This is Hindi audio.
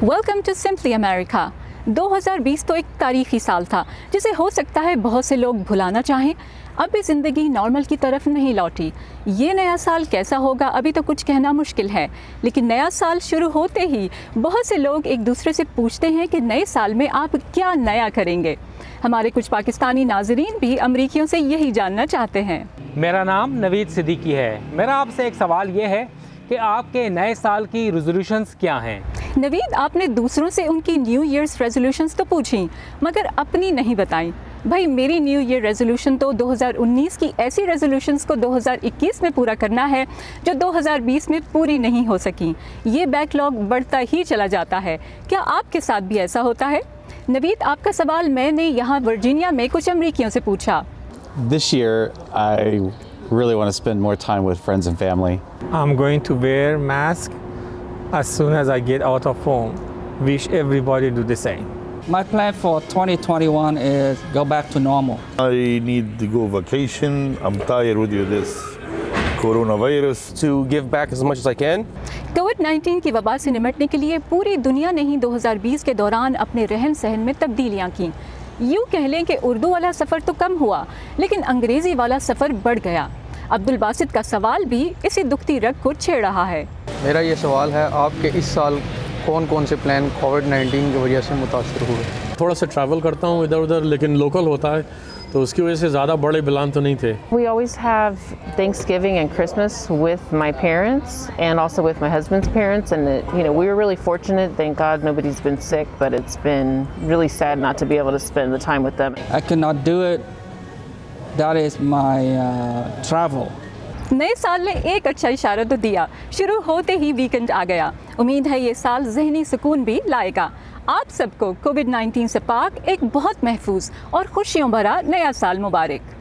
Welcome to simply America. 2020 तो एक तारीखी साल था जिसे हो सकता है बहुत से लोग भुलाना चाहें। अब भी ज़िंदगी नॉर्मल की तरफ नहीं लौटी। ये नया साल कैसा होगा अभी तो कुछ कहना मुश्किल है, लेकिन नया साल शुरू होते ही बहुत से लोग एक दूसरे से पूछते हैं कि नए साल में आप क्या नया करेंगे। हमारे कुछ पाकिस्तानी नाजरीन भी अमरीकियों से यही जानना चाहते हैं। मेरा नाम नवीद सिद्दीकी है। मेरा आपसे एक सवाल ये है कि आपके नए साल की रेजोल्यूशंस क्या हैं? नवीद, आपने दूसरों से उनकी न्यू ईयर्स रेजोल्यूशंस तो पूछी मगर अपनी नहीं बताई। भाई, मेरी न्यू ईयर रेजोल्यूशन तो 2019 की ऐसी रेजोल्यूशंस को 2021 में पूरा करना है जो 2020 में पूरी नहीं हो सकी। ये बैकलॉग बढ़ता ही चला जाता है। क्या आपके साथ भी ऐसा होता है? नवीद, आपका सवाल मैंने यहाँ वर्जीनिया में कुछ अमरीकियों से पूछा। This year, I really want to spend more time with friends and family. I'm going to wear mask as soon as I get out of home. Wish everybody do the same. My plan for 2021 is go back to normal. I need to go vacation. I'm tired with this coronavirus. To give back as much as I can. कोविड-19 की वबा से निपटने के लिए पूरी दुनिया ने ही 2020 के दौरान अपने रहन सहन में तब्दीलियां की। यूँ कह लें कि उर्दू वाला सफ़र तो कम हुआ लेकिन अंग्रेज़ी वाला सफ़र बढ़ गया। अब्दुल बासित का सवाल भी इसी दुखती रग को छेड़ रहा है। मेरा ये सवाल है, आपके इस साल कौन कौन से प्लान कोविड-19 की वजह से मुतासर हुए? थोड़ा सा ट्रैवल करता हूँ इधर उधर, लेकिन लोकल होता है तो उसकी वजह से ज़्यादा बड़े प्लान तो नहीं थे। We always have Thanksgiving and Christmas with my parents and also with my husband's parents, and we were really fortunate. Thank God nobody's been sick, but it's been really sad not to be able to spend the time with them. I cannot do it. That is my travel. नए साल ने एक अच्छा इशारा तो दिया। शुरू होते ही वीकेंड आ गया। उम्मीद है ये साल ज़हनी सुकून भी लाएगा। आप सबको कोविड-19 से पाक एक बहुत महफूज और खुशियों भरा नया साल मुबारक।